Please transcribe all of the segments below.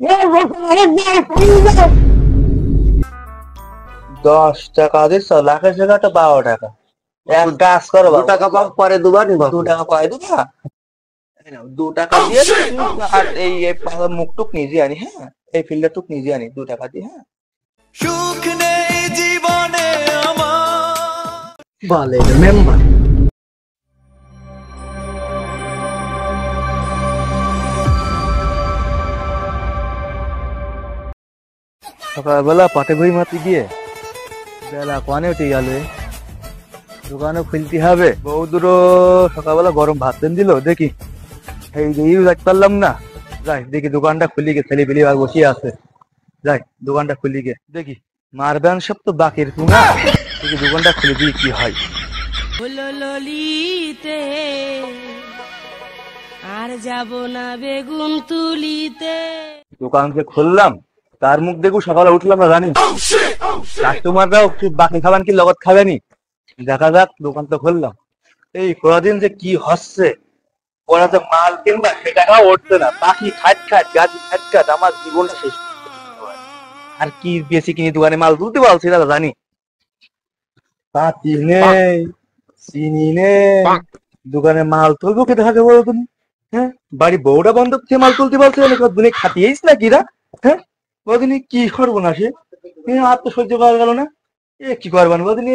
10 টাকা দিচ্ছ, লাখের জায়গাটা 12 টাকা। এক কাজ করো, 2 টাকা পাও, পরে দুবার নিবা। 2 টাকা পাই দিবা। 2 টাকা দিয়ে আর এই মুখ টুক নিজে আনি, হ্যাঁ এই ফিল্ডার টুক নিজে আনি 2 টাকা দিয়ে, হ্যাঁ। সুখ নেই জীবনে আমার। বলে মেম্বার সকালবেলা পাটে বই মাতি গিয়ে বেলা কনে উঠে গেল, দোকানে খুলতে হবে। বৌদুরো সকালবেলা গরম ভাত দেন দিল, দেখি এই যাইতে পারলাম না। যাই দেখি দোকানটা খুলি গে, ছেলে পেলে বসিয়ে আছে। যাই দোকানটা খুলি গে, দেখি মারবেন সব তো বাকির তুনা, দেখি দোকানটা খুলে দিয়ে কি হয়। ললিতে আর যাব না বেগুন তুলিতে। দোকানকে খুললাম, তার মুখ দেখু সকালে উঠলাম না জানি, কাস্টমাররাও বাকি খাবেন কি লগত খাবেনি, দেখা যাক। দোকান তো খুললাম, এই কদিন যে কি হচ্ছে, ওরা যে মাল কিনবা সে টাকাও উঠছে না, বাকি খাট খাট গাড়ি খাট খাট আমার জীবনটা শেষ। আর কি বেশি কিনি দোকানে মাল তুলতে পারছি না জানি, পাতি নেই চিনি নেই, দোকানে মাল তুলবো কে থাকে বলো তুমি? হ্যাঁ বাড়ি বউটা বন্ধ থেকে মাল তুলতে পারছে না, দুনিয়া খাটিয়েইস না কিরা? হ্যাঁ বদিনী কি করবো না সে, আর তো সহ্য করা গেল না। এ কি করবেন বদিনী,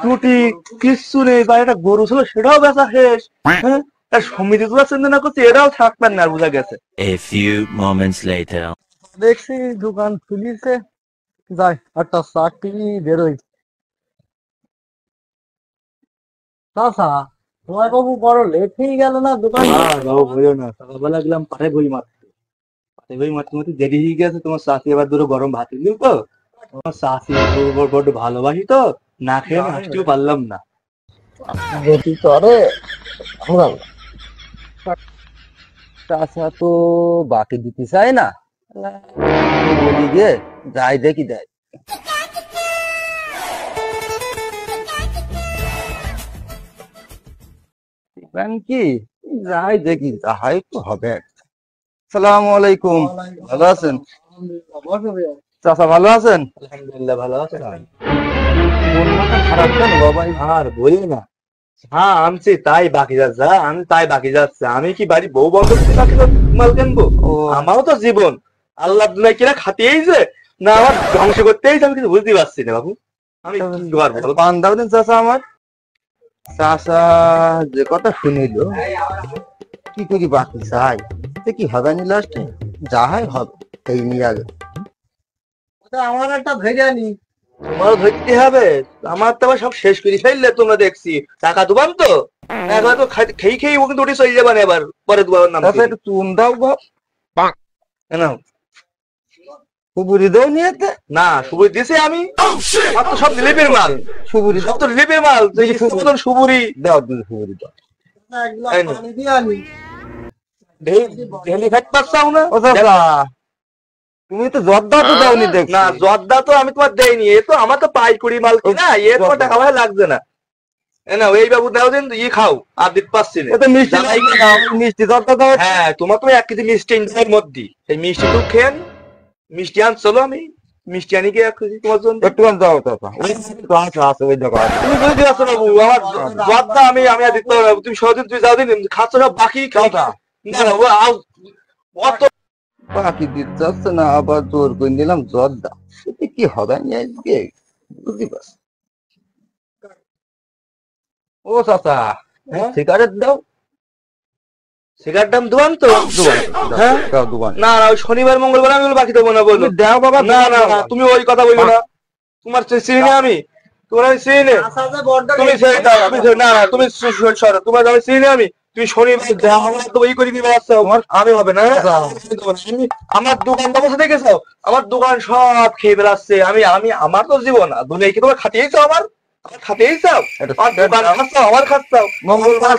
রুটি কিচ্ছু নেই, বা একটা গরু ছিল সেটাও বেচা শেষ। হ্যাঁ সমিতি তোলা চিন্তা না করছে, এটাও থাকবেন না, বোঝা গেছে। A few moments later. দেখছি দোকান খুলিছে, যাই একটা চাকরি বেরোই। চাচা তোমার বাবু বড় লেট হয়ে গেল না দোকান? বাবু বলো না, সকালবেলা গেলাম পাঠে বই মারতে, পাঠে বই মারতে মারতে দেরি হয়ে গেছে। তোমার চাষি এবার দুটো গরম ভাত দিল তো, তোমার চাষি বড্ড ভালোবাসি তো, না খেয়ে আমি হাসতেও পারলাম না। যেটি করে চাষা তো বাকি দিতে চায় না, বলি গে যাই দেখি দেয়। কি যাই দেখি, যাই তো হবে। আসসালামু আলাইকুম, ভালো আছেন? চাচা ভালো আছেন? আলহামদুলিল্লাহ ভালো আছেন। মন মাথা খারাপ কেন বাবা? আর বলি না, হ্যাঁ আনছি তাই বাকি যাচ্ছে, আমি তাই বাকি যাচ্ছে। আমি কি বাড়ি বউ বন্ধ বাকি মাল কিনবো? আমারও তো জীবন, আল্লাহ দুনিয়া কিনা খাতেই যে না আমার ধ্বংস করতেই, আমি কিছু বুঝতে পারছি না বাবু। আমি কি করবো? পান দাও দিন চাচা আমার। চাচা যে কথা শুনিল, কি করি বাকি চাই, কি হবে নি লাস্টে, যা হয় হবে, এই নিয়ে আগে। আমার একটা ধৈর্য নি, তোমারও ধরতে হবে। আমার তো আবার সব শেষ করে ফেললে তোমরা, দেখছি টাকা দোবান তো একবার তো খেয়ে খেয়ে ও কিন্তু উঠে চলে যাবেন, এবার পরে দুবার নাম একটু চুন দাও বাপ না, সুপুরি দাও নিয়েতে না, সুপুরি দিয়েছি আমি, আমার তো সব রিলিফের মাল, সুপুরি সব তো রিলিফের মাল, সুপুরি দাও, সুপুরি দাও। তুমি তো জর্দা তো দাওনি, দেখ না জর্দা তো আমি তোমার দেয়নি, এ তো আমার তো পাইকুড়ি মাল কিনা, এ তোমার টাকা পয়সা লাগছে না। না এই বাবু দাও দিন, ই খাও, আর দিতে পারছি না। মিষ্টি মিষ্টি জর্দা দাও, হ্যাঁ তোমার তো 1 কেজি মিষ্টি এর মধ্যে, সেই মিষ্টি তো খেন, মিষ্টি আন চলো, আমি মিষ্টি আনি গিয়ে 1 কেজি তোমার জন্য একটু দাও। তুমি বুঝতে পারছো বাবু, আমার জর্দা আমি আর দিতে পারবো না, তুমি সহজে তুই যাও দিন, খাচ্ছ সব বাকি খাও না, অত বাকি দিতে চাচ্ছে না, আবার জোর করে নিলাম জর্দা, সেটা কি হবে আজকে বুঝতে পারছি। ও চাচা সিগারেট দাও, সিগারেট দাম দোকান তো, হ্যাঁ না না ওই শনিবার মঙ্গলবার আমি বাকি দেবো না, বলো দাও বাবা। না না তুমি ওই কথা বলবো না, তোমার চিনি না আমি, তোমার আমি চিনি না, তুমি না না তুমি তোমার আমি চিনি না আমি, তুমি শনিবার দেওয়া তো ওই করে দিবে, আমি হবে না, আমার দোকান বসে দেখেছো, আমার দোকান সব খেয়ে বেড়াচ্ছে, আমি আমি আমার তো জীবন না, দুনিয়া কি তোমার খাটিয়েছো, আমার খাতেই চাও, আমার খাচ্ছাও মঙ্গলবার,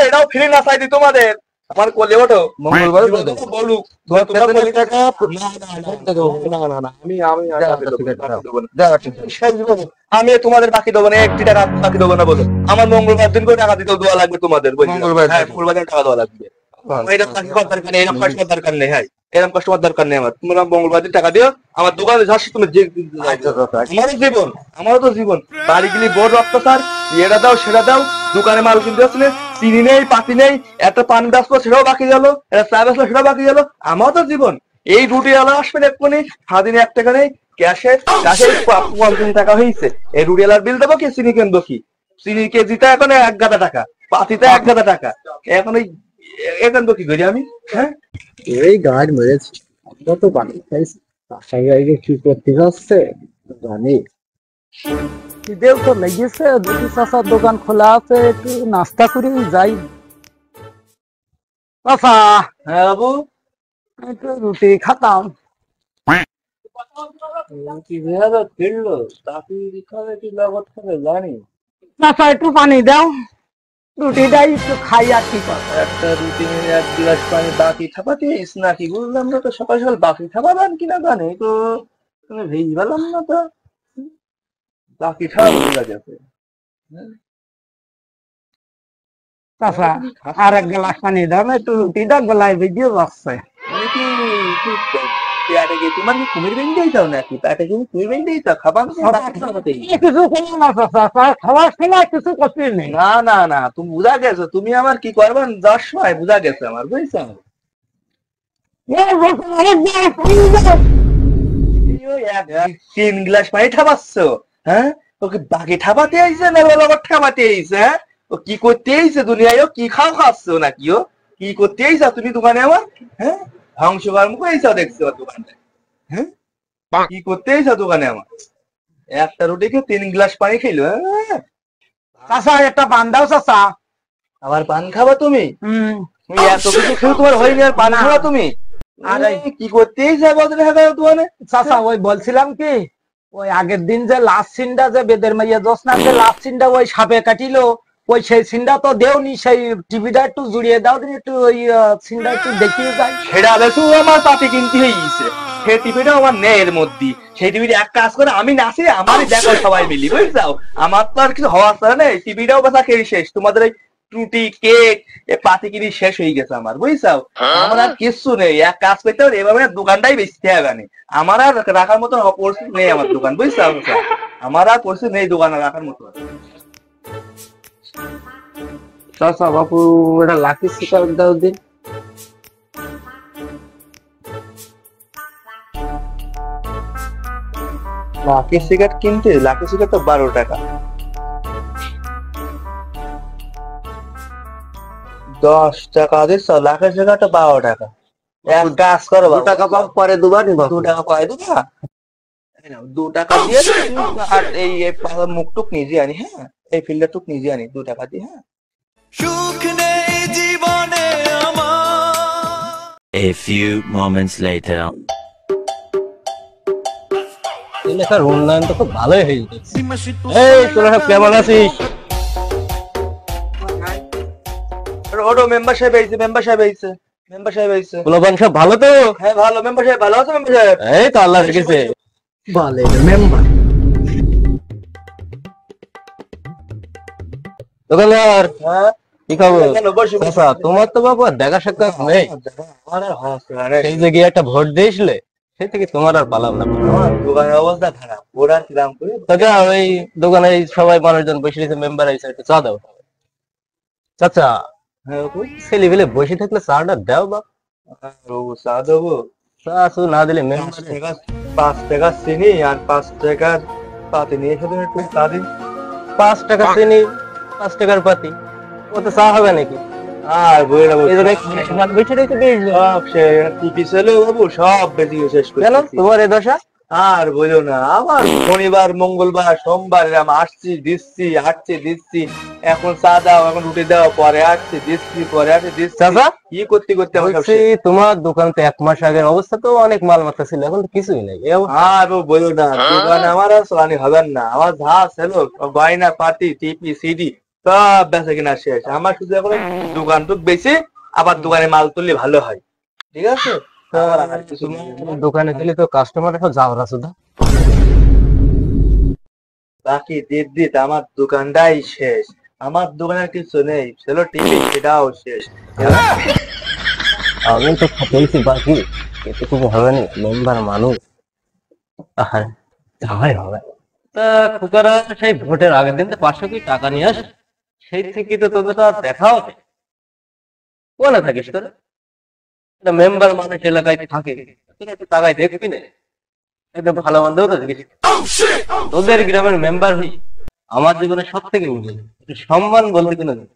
এটাও ফ্রি না চাইদি তোমাদের, আমার কোলে ওঠো মঙ্গলবার বলুক আমি তোমাদের বাকি দেবো না, 1 টাকা বাকি দেবো না, বলো আমার মঙ্গলবার দিন করে টাকা দিতে দেওয়া লাগবে তোমাদের, মঙ্গলবার টাকা দেওয়া লাগবে, এটা বাকি দরকার নেই, দরকার নেই। এরকম কাস্টমার দরকার নেই আমার। তোমরা মঙ্গলবার দিন টাকা দিও, আমার দোকানে যাচ্ছি তুমি যে আমারও জীবন, আমারও তো জীবন। বাড়ি গেলে বড় অত্যাচার, এটা দাও সেটা দাও, দোকানে মাল কিনতে আসলে চিনি নেই পাতি নেই, একটা পান বেচলো সেটাও বাকি গেল, একটা চা বেচলো সেটাও বাকি গেল, আমারও তো জীবন। এই রুটি আলা আসবেন এক্ষুনি, সারাদিনে 1 টাকা নেই, ক্যাশে ক্যাশে 50 টাকা হয়েছে। এই রুটি আলার বিল দেবো কি, চিনি কিনবো কি? চিনি কেজিটা এখন 1 গাদা টাকা, পাতিটা 1 গাদা টাকা। এখন এই এখান কি করি আমি? হ্যাঁ, এই গাছ মেরেছি, কত পানি খাইছি, বাসায় গিয়ে কি করতে যাচ্ছে জানি। খিদেও তো লেগেছে, দুটি চাচার দোকান খোলা আছে, একটু নাস্তা করে যাই। চাচা, হ্যাঁ বাবু, একটু রুটি খাতাম। রুটি যেভাবে ফিরলো, তাকে খাবে কি লগত খাবে জানি। চাচা একটু পানি দাও, রুটিটাই একটু খাই আর কি করবো। একটা রুটি নিয়ে 1 গ্লাস পানি বাকি খাপাতিস নাকি? বুঝলাম না তো, সকাল সকাল বাকি খাবাবেন কিনা জানি তো, তুমি ভেজ পেলাম না তো, বাকি খাওয়া বোঝা গেছে। চাচা আর 1 গ্লাস পানি দাও না, একটু রুটিটা গলায় ভিজিয়ে যাচ্ছে। তুমি কি পেটে কি তোমার কি কুমির বেঁধে দিয়েছো নাকি? পেটে কি কুমির বেঁধে দিয়েছো? খাবার কিছু করবো না চাচা, খাওয়ার সময় কিছু করতে নেই। না না না, তুমি বুঝা গেছো, তুমি আমার কি করবেন 10 সময় বুঝা গেছে আমার, বুঝছো? 3 গ্লাস পানি ঠাপাচ্ছ, হ্যাঁ? ওকে বাকি ঠাপাতে আইছে না বরাবর ঠাপাতে আইছে? হ্যাঁ, ও কি করতে আইছে দুনিয়ায়? ও কি খাচ্ছ নাকি? ও কি করতে আইছা তুমি দোকানে আমার? হ্যাঁ, ধ্বংস কর্ম করেছো দেখছো দোকানে। হ্যাঁ, কি করতে আইছা দোকানে আমার? একটা রুটিকে 3 গ্লাস পানি খাইলো। হ্যাঁ, চাচা একটা পান দাও চাচা। আবার পান খাবা তুমি? তুমি এত কিছু খেয়ে তোমার হয়নি আর পান খাবা তুমি? আরে কি করতে আইছা বলতে দেখা যায় দোকানে? চাচা ওই বলছিলাম কি, ওই আগের দিন যে লাস্ট সিনটা যে বেদের মাইয়া জোসনা যে লাস্ট সিনটা ওই সাপে কাটিলো, ওই সেই সিনটা তো দেওনি, সেই টিভিটা একটু জুড়িয়ে দাও দিন, একটু ওই সিনটা একটু দেখিয়ে যাই। সেটা দেখো আমার পাতি কিনতে হয়েছে, সেই টিভিটা আমার নেই এর মধ্যে। সেই টিভিটা এক কাজ করে আমি নাচি, আমারই দেখো সবাই মিলি, বুঝছো? আমার তো আর কিছু হওয়ার ছাড়া নেই, টিভিটাও বেচা খেয়ে শেষ, তোমাদের এই টুটি কেক পাতি কিনি শেষ হয়ে গেছে আমার, বুঝছো? আমার আর কিছু নেই, এক কাজ করতে হবে এভাবে দোকানটাই বেচতে হবে না। আমার আর রাখার মতন পরিস্থিতি নেই আমার দোকান, বুঝছো? আমার আর পরিস্থিতি নেই দোকানে রাখার মতো। চাচা বাপু এটা লাকি শিকার দাও দিন। লাকি সিগারেট কিনতে, লাকি সিগারেট তো 12 টাকা। 10 টাকা দিচ্ছ, লাকি সিগারেট 12 টাকা। এক কাজ করো, 2 টাকা পাও পরে দুবার নিব। 2 টাকা কয় দিবা? 2 টাকা দিয়ে আর এই মুখটুক নিজে আনি, হ্যাঁ, এই ফিল্টারটুক নিজে আনি 2 টাকা দিয়ে। হ্যাঁ, সুখ নেই জীবনে আমার। A few moments later. এলাকার উন্নয়ন তো খুব ভালোই হয়ে যাচ্ছে। এই তোরা সব কেমন আছিস? ওটো মেম্বার সাহেব আইছে, মেম্বার সাহেব আইছে, মেম্বার সাহেব আইছে। পোলাপান সব ভালো তো? হ্যাঁ ভালো, মেম্বার সাহেব ভালো আছে? মেম্বার সাহেব এই তো আল্লাহ রেখেছে ভালো মেম্বার। দোকানদার, হ্যাঁ কি খবর? কেন বসে বসে? চাচা তোমার তো বাবা দেখা সাক্ষাৎ নেই, আমার আর হচ্ছে না রে। সেই যে গিয়ে একটা ভোট দিয়েছিলে সেই থেকে তোমার আর পালাম না। আমার দোকানের অবস্থা খারাপ, ওরা কি দাম করে? চাচা ওই দোকানে সবাই মানুষজন বসে রয়েছে, মেম্বার আইসে, একটু চা দাও। চাচা হ্যাঁ বাবু, ছেলে ফেলে বসে থাকলে চাটা দাও বা। বাবু চা দেবো? চা শু না দিলে 5 মেম্বার টাকা, 5 টাকা চিনি আর 5 টাকার পাতি নিয়ে এসে তুমি একটু চা দিন। 5 টাকা চিনি 5 টাকার পাতি, ওতে চা হবে নাকি? আর বই না এই জায়গায় বসে রয়েছে বেশ। সব টিপি ছিল বাবু, সব বেশি শেষ করে কেন তোমার এ দশা? আর বলো না, আমার শনিবার মঙ্গলবার সোমবার এরকম আসছি দিচ্ছি, হাঁটছি দিচ্ছি, এখন চা দাও, এখন রুটি দাও, পরে আসছি দিচ্ছি, পরে আসছি দিচ্ছি। চাচা কি করতে করতে আমার সব বলছি শেষ। তোমার দোকান তো 1 মাস আগের অবস্থা তো অনেক মালমাত্রা ছিল, এখন তো কিছুই নাই। এই অবস্থা। আর বলো না, দোকান আমার আর চালানি হবে না। আমার যা ছিল গয়না পাতি টিপি সিডি সব বেচা কিনা শেষ। আমার শুধু এখন দোকানটুক বেশি, আবার দোকানে মাল তুললে ভালো হয়, ঠিক আছে? আমার আর কিছু নেই। দোকানে গেলে তো কাস্টমার এখন যাওয়ার আছে। বাকি দিত আমার দোকানটাই শেষ, আমার দোকানের কিছু নেই, ছিল টিভি সেটাও শেষ। আমি তো বলছি বাকি এটুকু হবে না, মেম্বার মানুষ আর যাওয়াই হবে। তা খুকারা সেই ভোটের আগের দিন তো 500 কোটি টাকা নিয়ে আসে, সেই থেকে তো তোদের আর দেখা হবে। কোনে থাকিস তোরা? মেম্বার মানুষ এলাকায় থাকে, তোরা একটু টাকায় দেখবি না, একদম ভালো মন্দ তো দেখিস। তোদের গ্রামের মেম্বার হই আমার জীবনে সব থেকে উঠে একটু সম্মান বলতে কোনো নেই।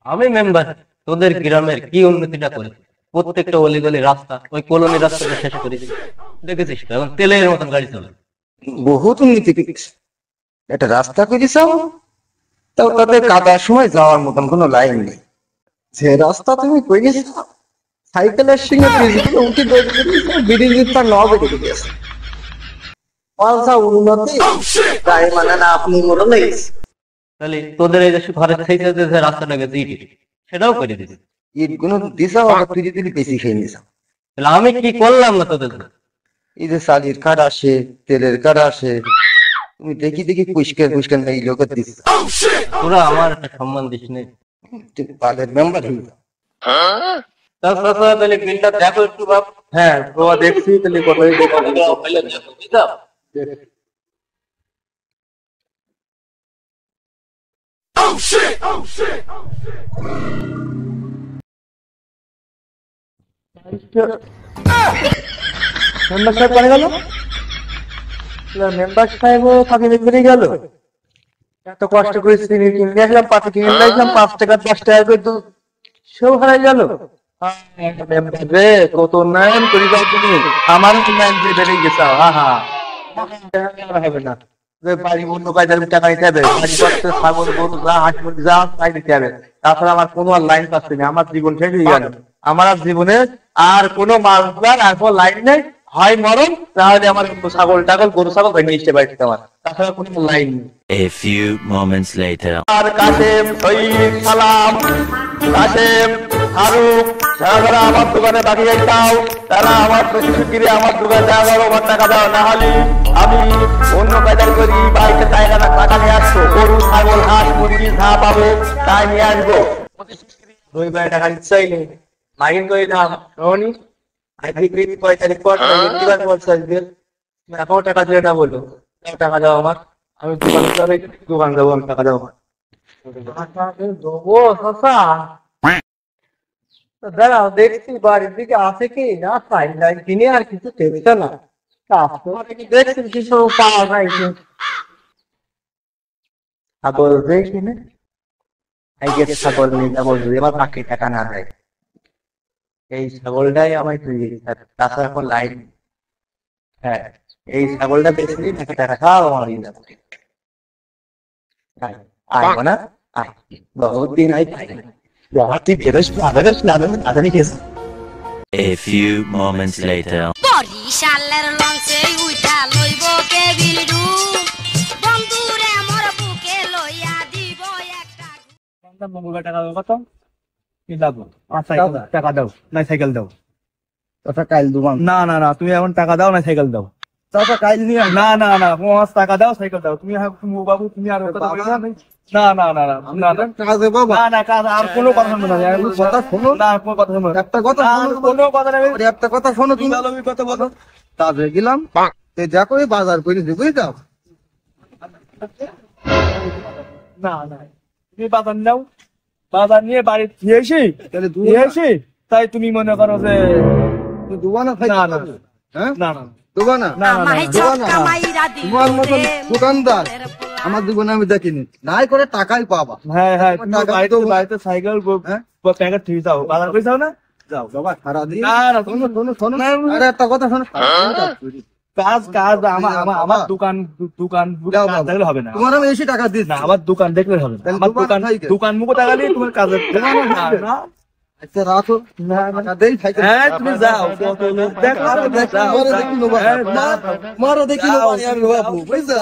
আমি মেম্বার তোদের গ্রামের কি উন্নতিটা করে, প্রত্যেকটা অলিগলি রাস্তা, ওই কলোনি রাস্তাটা শেষ করে দিই। দেখেছিস তো এখন তেলের মতন গাড়ি চলে। বহুত উন্নতি করেছে। একটা রাস্তা করে দিছাও, তাও তাতে কাদার সময় যাওয়ার মতন কোনো লাইন নেই। যে রাস্তা তুমি করেছ, সাইকেলের সঙ্গে ব্রিজগুলো উঠে ব্রিজের তার নবে রেখে দিয়েছে। পাল্টা উন্নতি তাই মানে না আপনি মনে নেই। তাহলে তোদের এই যে ঘরের থেকে যে রাস্তাটা গেছে ইট, সেটাও করে দিবি। ইট গুলো দিছাও, আবার তুই যদি বেশি খেয়ে নিছাও। তাহলে আমি কি করলাম না তোদের? এই যে চালির কাঠ আসে, তেলের কাঠ আসে, তুমি দেখি দেখি পরিষ্কার পরিষ্কার এই লোকের দিস। তোরা আমার একটা সম্মান দিস নেই। পালের মেম্বার হয়ে যাও। তাহলে বিলটা দেখো একটু বাপ। হ্যাঁ বাবা, দেখছি তাহলে কথাই মেম্বার সাহেব কোনে গেল? মেম্বার সাহেবও ফাঁকি বেরিয়ে গেল। এত কষ্ট করে চিনি কিনে আসলাম, 5 কিনে আসলাম, 5 টাকা 10 টাকা করে তো সেও হারাই গেল। মেম্বার রে, কত উন্নয়ন করি যাও তুমি, আমার উন্নয়ন দিয়ে বেরিয়ে গেছো। হবে না, বাড়ি অন্য কাজে টাকা নিতে হবে, বাড়ি করতে ছাগল গরু যা হাঁস মুরগি যা তাই দিতে হবে। তাছাড়া আমার কোনো আর লাইন পাচ্ছে না, আমার জীবন শেষ হয়ে গেল। আমার আর জীবনে আর কোনো মাছ আর কোনো লাইন নেই, হয় মরণ, তাহলে আমার ছাগল টাগল গরু ছাগল ভেঙে নিচ্ছে বাড়িতে, আমার তাছাড়া কোনো লাইন নেই। A few moments later. আর কাসেম, সঈদ, সালাম, কাসেম, ফারুক, যারা আমার দোকানে বাকি যাইতাও, তারা আমার প্রতিশ্রুতি আমার দোকানে দাও, আমার টাকা দাও, না হলে আমি অন্য কাজ করি, বাড়িতে টাকা নিয়ে আসবো, গরু ছাগল হাঁস মুরগি যা পাবো তাই নিয়ে আসবো। রবিবারে টাকা নিশ্চয়ই নেই, মাইন করে দাম রনি আজকে 5 তারিখ পর এখনো টাকা দিয়ে না বলো, টাকা দাও আমার, আমি দোকান যাবো, আমি টাকা দাও আমার। দাঁড়াও দেখছি বাড়ির দিকে আছে কি না, সাইন লাইন কিনে আর কিছু টেকছে না, দেখছি কিছু পাওয়া যায়। ছাগল দেখি না, ছাগল নিয়ে যাবো যদি আমার বাকি টাকা না দেয়, এই ছাগলটাই আমায় তুই, তাছাড়া এখন লাইন। হ্যাঁ, এই ছাগলটা বেশি দিন টাকা খাওয়া আমার আয় না, আয় বহুত দিন আয় A few moments later. বরিশালের লঞ্চে উইঠা লইব কেবিল রুম, বন্ধুরে মোর বুকে লইয়া দিব একটা। টাকা দাও, কত কি লাগবে? টাকা দাও না সাইকেল দাও। কথা কাইল দুবান। না না না, তুমি এখন টাকা দাও না সাইকেল দাও। চাচা কাইল নিয়ে না না না, 5 টাকা দাও সাইকেল দাও। তুমি বাবু তুমি আর কথা বলবে না। না না না না না, টাকা দে বাবা। না না, কাজ আর কোনো কথা শুনবো না, কথা শোনো না কোনো কথা শুনবো না, একটা কথা শোনো, কোনো কথা নেই, একটা কথা শোনো, তুমি ভালো কথা বলো। কাজে গেলাম, যা করে বাজার করে দিই, বুঝলাম। না না, তুমি বাজার নাও, বাজার নিয়ে বাড়ি দিয়ে এসি, তাহলে দিয়ে এসি, তাই তুমি মনে করো যে দুবানা খাই। না না হ্যাঁ না না দুবানা, আমায় ঝটকা মাইরা তোমার মতন দিল দোকানদার আমার জীবনে আমি দেখিনি, নাই করে টাকাই পাবা। হ্যাঁ হ্যাঁ, তুমি টাকা বাড়িতে তো- বাড়িতে সাইকেল হ্যাঁ? প্যাকেট ঠিক যাও, বাজার করে যাও না, যাও বাবা সারা দিন না না, শোনো শোনো শোনো, আরে একটা কথা শোনো, কাজ কাজ আমার দোকান দোকান যাও কাজ বাবা। দেখলে হবে না, তোমার আমি এসে টাকা দিচ্ছি না আমার দোকান দেখলে হবে না, তাহলে আমার দোকান দোকান খাই গে। দোকান মুখে টাকা দিয়ে তোমার কাজে না না। আচ্ছা রাখো, টাকা দেই সাইকেল। হ্যাঁ তুমি যাও, কত লোক দেখো, দেখো, যাও, মারো যাও। দেখি নেবো, হ্যাঁ, মারো দেখি নেবো, আমি বাবু বুঝছো।